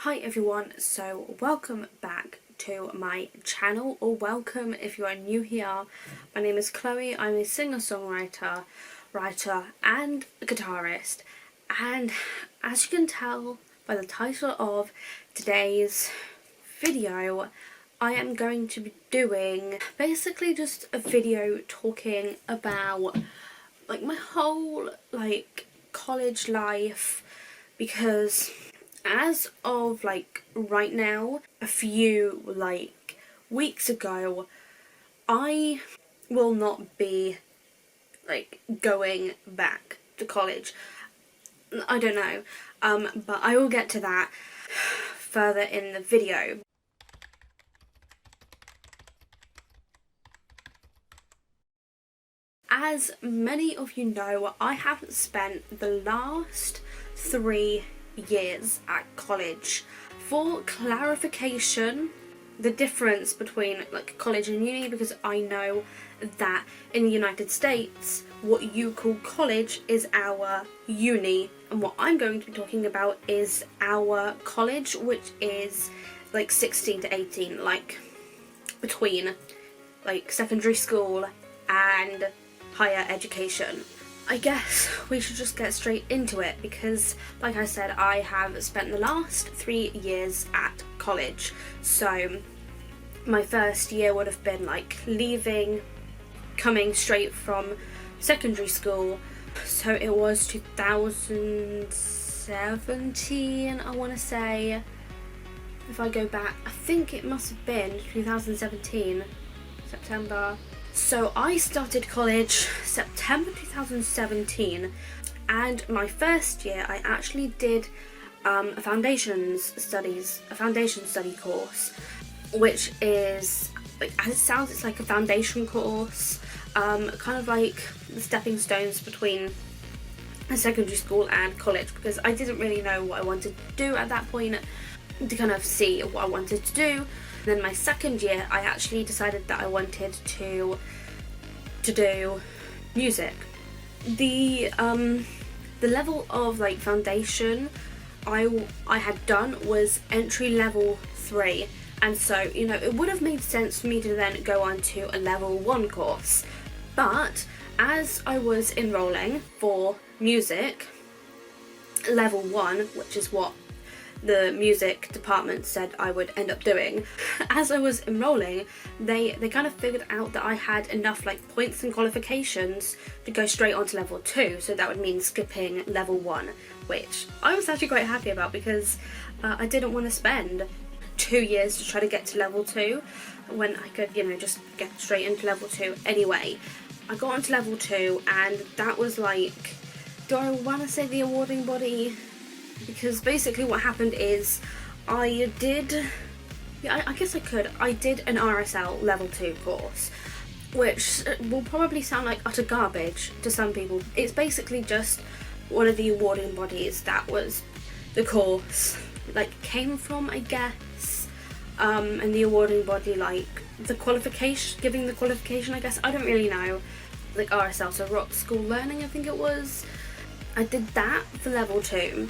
Hi everyone, so welcome back to my channel, or welcome if you are new here. My name is Chloe. I'm a singer-songwriter, writer and guitarist, and as you can tell by the title of today's video, I am going to be doing basically just a video talking about my whole college life, because as of right now, a few weeks ago, I will not be going back to college. I don't know, but I will get to that further in the video. As many of you know, I haven't spent the last 3 years at college. For clarification, the difference between college and uni, because I know that in the United States what you call college is our uni, and what I'm going to be talking about is our college, which is 16 to 18, between secondary school and higher education. I guess we should just get straight into it, because like I said, I have spent the last 3 years at college. So my first year would have been leaving, coming straight from secondary school, so it was 2017, I want to say. If I go back, I think it must have been 2017, September. So I started college September 2017, and my first year I actually did a foundation study course, which is, as it sounds, it's like a foundation course, kind of like the stepping stones between secondary school and college, because I didn't really know what I wanted to do at that point, to kind of see what I wanted to do. Then my second year, I actually decided that I wanted to do music. The level of foundation I had done was entry level 3, and so it would have made sense for me to then go on to a level 1 course. But as I was enrolling for music level 1, which is what the music department said I would end up doing, as I was enrolling, they kind of figured out that I had enough points and qualifications to go straight on to level 2, so that would mean skipping level 1, which I was actually quite happy about, because I didn't want to spend 2 years to try to get to level 2 when I could just get straight into level 2 anyway. I got onto level 2, and that was do I want to say the awarding body? Because basically what happened is I did an RSL level 2 course, which will probably sound like utter garbage to some people. It's basically just one of the awarding bodies that was the course came from, I guess, and the awarding body the qualification, giving the qualification, I guess, I don't really know, RSL, so Rock School Learning, I think it was. I did that for level 2.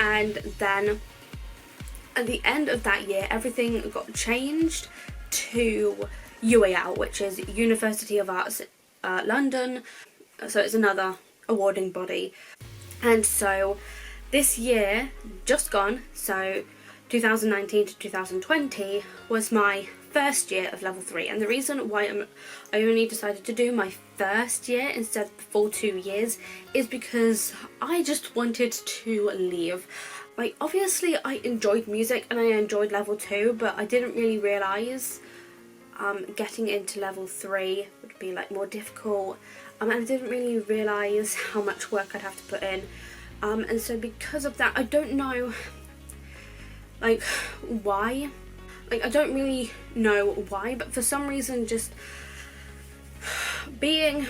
And then at the end of that year, everything got changed to UAL, which is University of Arts London. So it's another awarding body. And so this year, just gone, so 2019 to 2020, was my first year of level 3. And the reason why I only decided to do my first year instead of the full 2 years is because I just wanted to leave. Obviously I enjoyed music and I enjoyed level 2, but I didn't really realise getting into level 3 would be more difficult, and I didn't really realise how much work I'd have to put in, and so because of that, I don't know why. I don't really know why, but for some reason, just being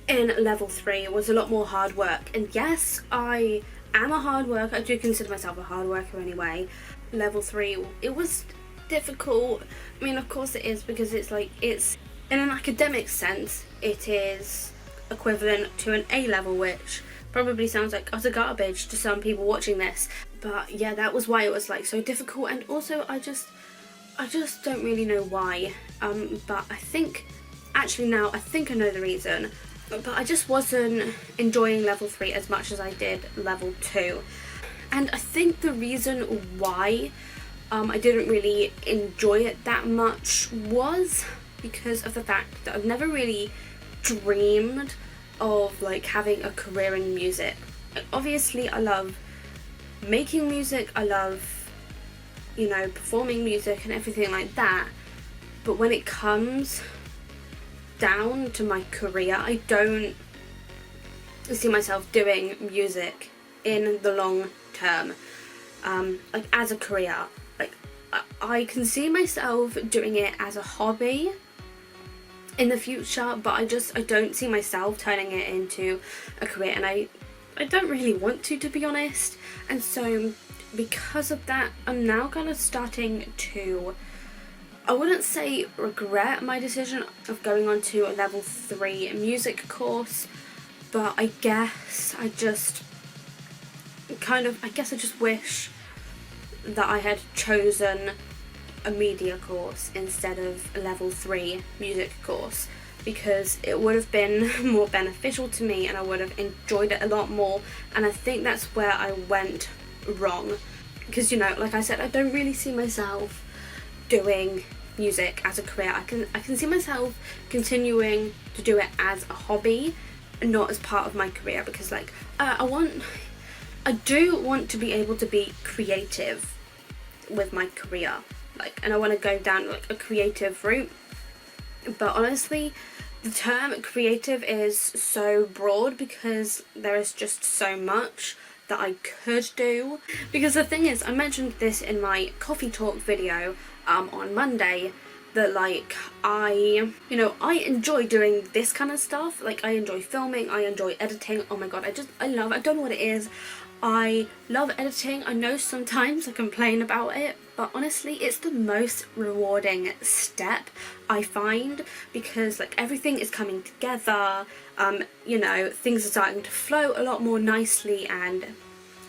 in level 3 was a lot more hard work. And yes, I am a hard worker. I do consider myself a hard worker anyway. Level 3, it was difficult. I mean, of course it is, because it's it's, in an academic sense, it is equivalent to an A level, which probably sounds like utter garbage to some people watching this. But yeah, that was why it was like so difficult, and also I just don't really know why. But I think actually now I think I know the reason. But I just wasn't enjoying level 3 as much as I did level 2. And I think the reason why I didn't really enjoy it that much was because of the fact that I've never really dreamed of like having a career in music. Like, obviously I love making music, I love, you know, performing music and everything like that, but when it comes down to my career, I don't see myself doing music in the long term, like as a career. Like I can see myself doing it as a hobby in the future, but I don't see myself turning it into a career, and I don't really want to be honest. And so because of that, I'm now kind of starting to, I wouldn't say regret my decision of going on to a level 3 music course, but I guess I just wish that I had chosen a media course instead of a level 3 music course, because it would have been more beneficial to me and I would have enjoyed it a lot more. And I think that's where I went wrong, because, you know, like I said, I don't really see myself doing music as a career. I can see myself continuing to do it as a hobby, not as part of my career, because like I do want to be able to be creative with my career, like, and I want to go down like a creative route. But honestly, the term creative is so broad because there is just so much that I could do. Because the thing is, I mentioned this in my coffee talk video on Monday, that like I enjoy doing this kind of stuff. Like I enjoy filming, I enjoy editing. Oh my god, I don't know what it is. I love editing. I know sometimes I complain about it, but honestly it's the most rewarding step I find, because like everything is coming together, you know, things are starting to flow a lot more nicely and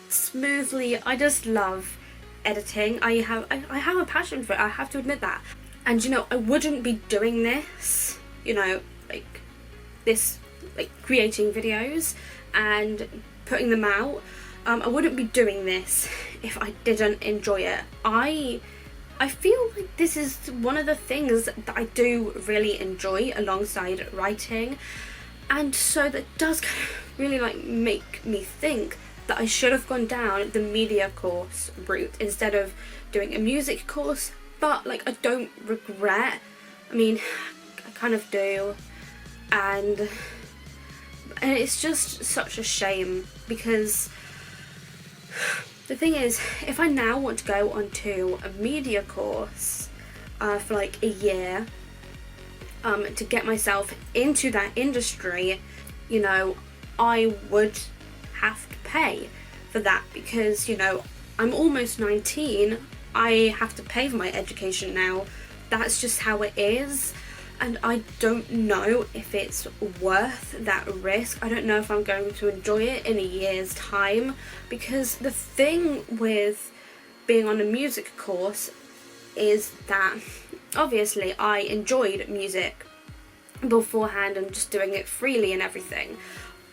smoothly. I just love editing. I have a passion for it, I have to admit that. And you know, I wouldn't be doing this, you know, like this, like creating videos and putting them out, I wouldn't be doing this if I didn't enjoy it. I feel like this is one of the things that I do really enjoy alongside writing, and so that does kind of really like make me think that I should have gone down the media course route instead of doing a music course. But like I don't regret, I mean I kind of do, and it's just such a shame, because the thing is, if I now want to go onto a media course for like a year to get myself into that industry, you know, I would have to pay for that, because, you know, I'm almost 19, I have to pay for my education now. That's just how it is, and I don't know if it's worth that risk. I don't know if I'm going to enjoy it in a year's time, because the thing with being on a music course is that obviously I enjoyed music beforehand and just doing it freely and everything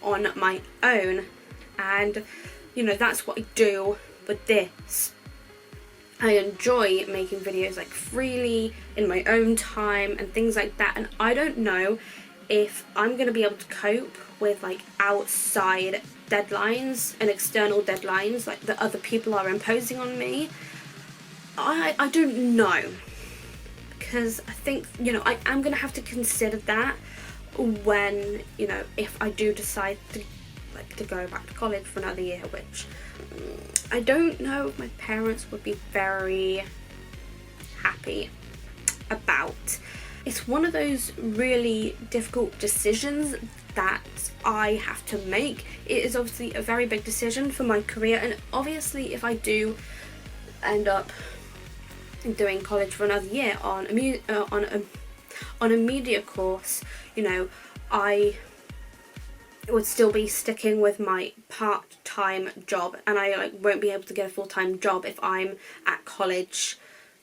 on my own, and you know, that's what I do with this. I enjoy making videos like freely in my own time and things like that, and I don't know if I'm going to be able to cope with like outside deadlines and external deadlines like that other people are imposing on me. I don't know, because I think, you know, I am going to have to consider that when, you know, if I do decide to go back to college for another year, which I don't know if my parents would be very happy about. It's one of those really difficult decisions that I have to make. It is obviously a very big decision for my career, and obviously if I do end up doing college for another year on a media course, you know, I would still be sticking with my part-time job, and I like won't be able to get a full-time job if I'm at college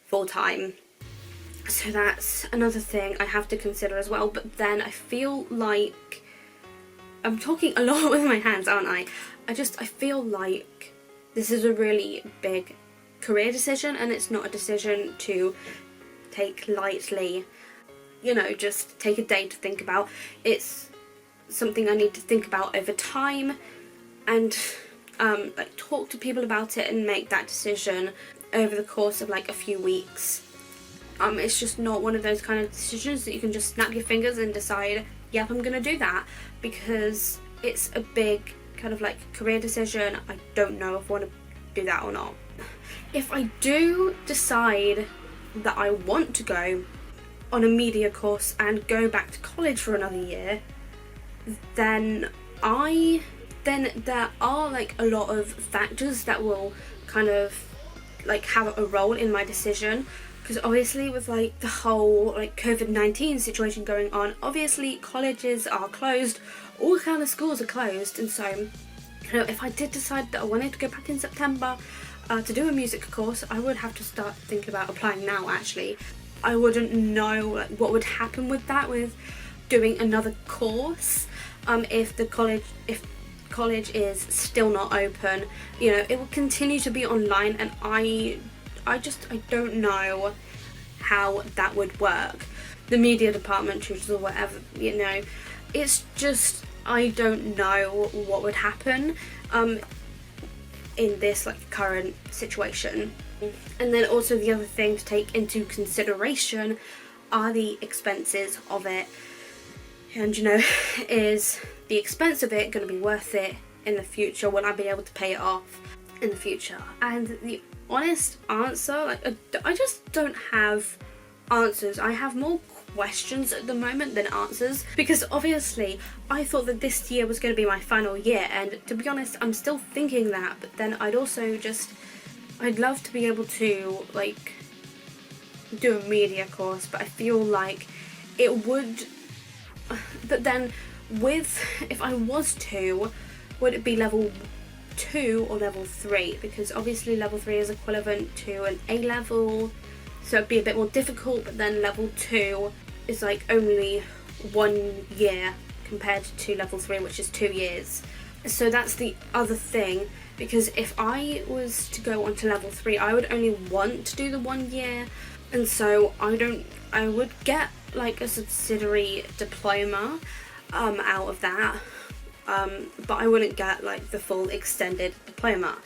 full-time. So that's another thing I have to consider as well. But then I feel like I'm talking a lot with my hands, aren't I? I feel like this is a really big career decision, and it's not a decision to take lightly, you know, just take a day to think about. It's something I need to think about over time, and like talk to people about it and make that decision over the course of like a few weeks. It's just not one of those kind of decisions that you can just snap your fingers and decide, yep, I'm gonna do that, because it's a big kind of like career decision. I don't know if I want to do that or not. If I do decide that I want to go on a media course and go back to college for another year, then there are like a lot of factors that will kind of like have a role in my decision. Because obviously with like the whole like COVID-19 situation going on, obviously colleges are closed, all kind of schools are closed, and so, you know, if I did decide that I wanted to go back in September to do a music course, I would have to start thinking about applying now. Actually, I wouldn't know like what would happen with that, with doing another course, if college is still not open. You know, it will continue to be online, and I don't know how that would work. The media department tutors or whatever, you know, it's just, I don't know what would happen in this like current situation. And then also the other thing to take into consideration are the expenses of it. And you know, is the expense of it going to be worth it in the future? Will I be able to pay it off in the future? And the honest answer, like, I just don't have answers. I have more questions at the moment than answers, because obviously I thought that this year was going to be my final year, and to be honest, I'm still thinking that. But then I'd love to be able to like do a media course, but I feel like it would, but then if I was to, would it be level 2 or level 3? Because obviously level 3 is equivalent to an A level, so it'd be a bit more difficult. But then level 2 is like only 1 year compared to level 3, which is 2 years. So that's the other thing, because if I was to go on to level 3, I would only want to do the 1 year, and so I would get like a subsidiary diploma out of that. But I wouldn't get like the full extended diploma.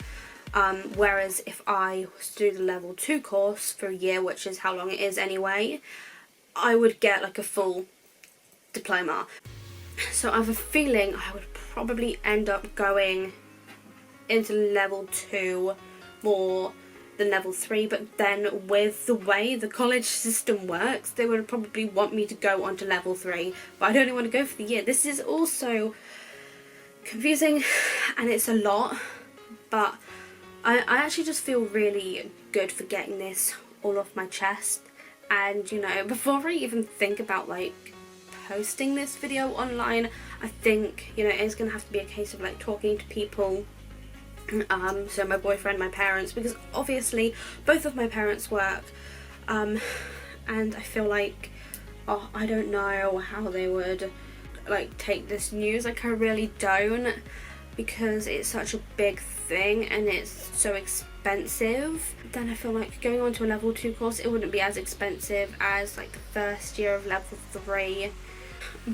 Whereas if I was to do the level 2 course for a year, which is how long it is anyway, I would get like a full diploma. So I have a feeling I would probably end up going into level 2 more than level 3, but then with the way the college system works, they would probably want me to go on to level 3, but I'd only want to go for the year. This is also confusing, and it's a lot, but I actually just feel really good for getting this all off my chest. And you know, before I even think about like posting this video online, I think, you know, it's gonna have to be a case of like talking to people, so my boyfriend, my parents, because obviously both of my parents work, and I feel like, I don't know how they would like take this news. Like, I really don't, because it's such a big thing and it's so expensive. Then I feel like going on to a level 2 course, it wouldn't be as expensive as like the first year of level 3.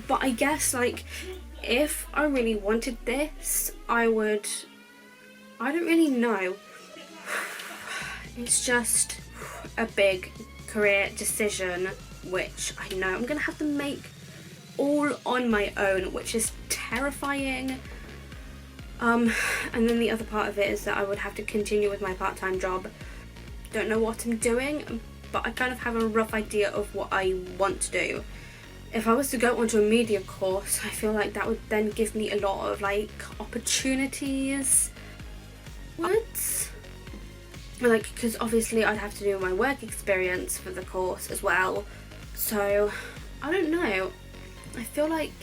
But I guess like if I really wanted this, I don't really know. It's just a big career decision, which I know I'm gonna have to make all on my own, which is terrifying. And then the other part of it is that I would have to continue with my part-time job. Don't know what I'm doing, but I kind of have a rough idea of what I want to do. If I was to go onto a media course, I feel like that would then give me a lot of like opportunities. Like, because obviously I'd have to do my work experience for the course as well. So I don't know. I feel like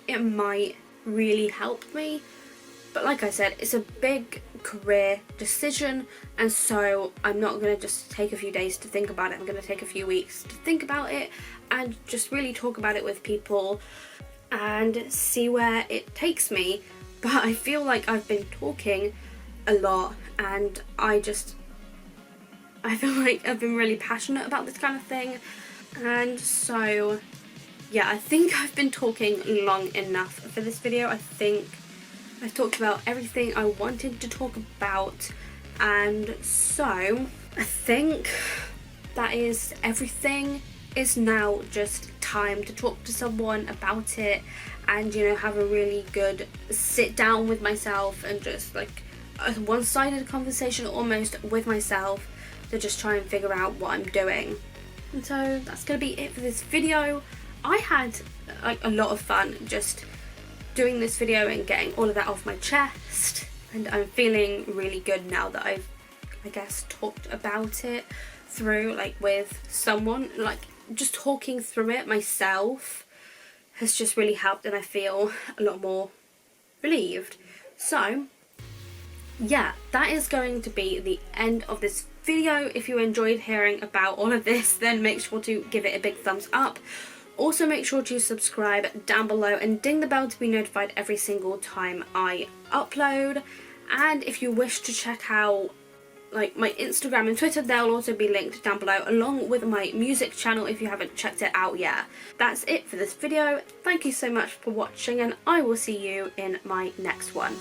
it might really helped me. But like I said, it's a big career decision, and so I'm not going to just take a few days to think about it. I'm going to take a few weeks to think about it and just really talk about it with people and see where it takes me. But I feel like I've been talking a lot, and I feel like I've been really passionate about this kind of thing. And so yeah, I think I've been talking long enough for this video. I think I've talked about everything I wanted to talk about, and so I think that is everything. It's now just time to talk to someone about it and, you know, have a really good sit down with myself and just like a one-sided conversation almost with myself to just try and figure out what I'm doing. And so that's gonna be it for this video. I had like a lot of fun just doing this video and getting all of that off my chest, and I'm feeling really good now that I've, I guess, talked about it through like with someone. Like just talking through it myself has just really helped, and I feel a lot more relieved. So yeah, that is going to be the end of this video. If you enjoyed hearing about all of this, then make sure to give it a big thumbs up. Also make sure to subscribe down below and ding the bell to be notified every single time I upload. And if you wish to check out like my Instagram and Twitter, they'll also be linked down below, along with my music channel if you haven't checked it out yet. That's it for this video. Thank you so much for watching, and I will see you in my next one.